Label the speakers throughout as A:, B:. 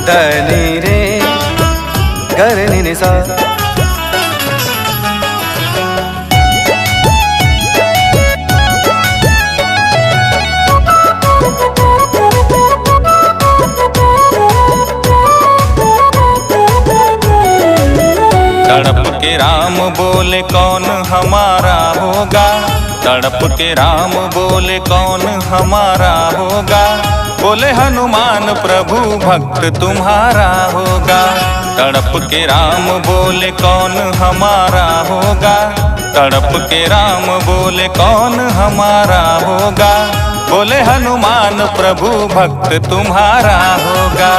A: धनी रे गरनी नि सा।
B: तड़प के राम बोले कौन हमारा होगा, तड़प के राम बोले कौन हमारा होगा, बोले हनुमान प्रभु भक्त तुम्हारा होगा। तड़प के राम बोले कौन हमारा होगा, तड़प के राम बोले कौन हमारा होगा, बोले हनुमान प्रभु भक्त तुम्हारा होगा।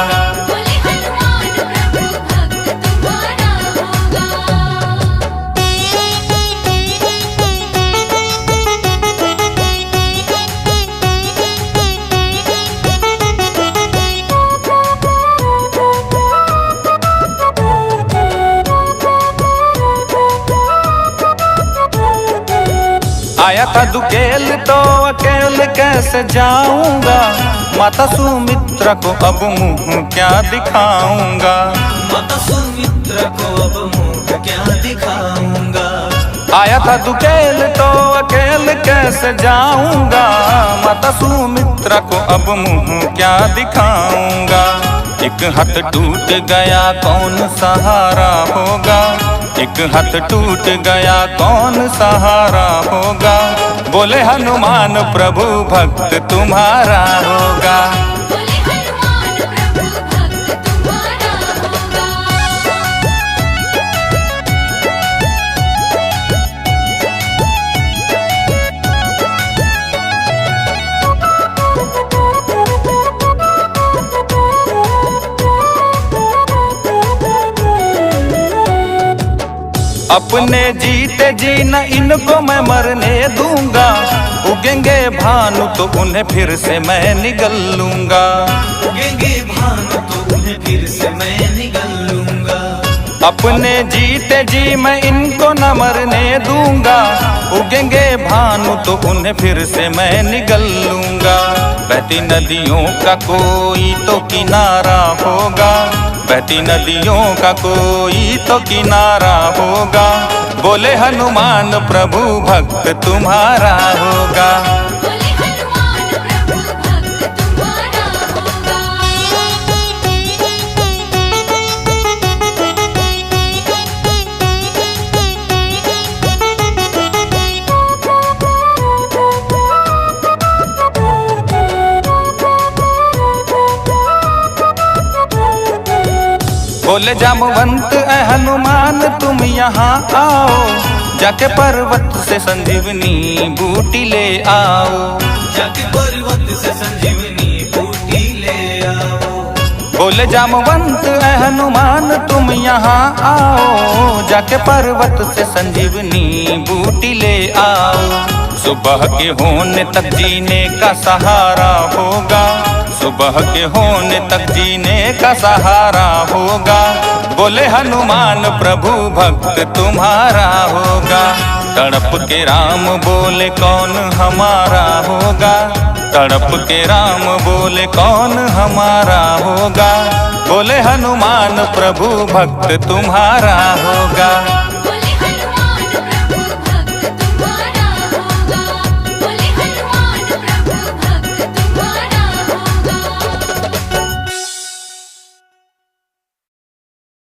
B: आया था दुकेल तो अकेले कैसे जाऊंगा, माता सुमित्रा को अब मुंह क्या दिखाऊंगा,
C: माता सुमित्रा को अब मुंह क्या दिखाऊंगा।
B: आया था दुकेल तो अकेले कैसे जाऊंगा, माता सुमित्रा को अब मुंह क्या दिखाऊंगा। एक हाथ टूट गया कौन सहारा होगा, एक हाथ टूट गया कौन सहारा होगा, बोले हनुमान प्रभु भक्त तुम्हारा होगा। अपने जीते जी न इनको मैं मरने दूंगा, उगेंगे भानु तो उन्हें फिर से मैं निगल लूंगा,
C: उगेंगे भानु तो उन्हें फिर से मैं निगल लूंगा।
B: अपने जीते जी मैं इनको न मरने दूंगा, उगेंगे भानु तो उन्हें फिर से मैं निगल लूंगा। बहती नदियों का कोई तो किनारा होगा, बहती नदियों का कोई तो किनारा होगा, बोले हनुमान प्रभु भक्त तुम्हारा होगा। बोले जामवंत ऐ हनुमान तुम यहाँ आओ, जाके पर्वत से संजीवनी बूटी ले आओ,
C: जाके पर्वत से संजीवनी बूटी ले आओ।
B: बोले जामवंत ऐ हनुमान तुम यहाँ आओ, जाके पर्वत से संजीवनी बूटी ले आओ। सुबह के होने तक जीने का सहारा होगा, सुबह के होने तक जीने का सहारा होगा, बोले हनुमान प्रभु भक्त तुम्हारा होगा। तड़प के राम बोले कौन हमारा होगा, तड़प के राम बोले कौन हमारा होगा, बोले हनुमान प्रभु भक्त तुम्हारा होगा।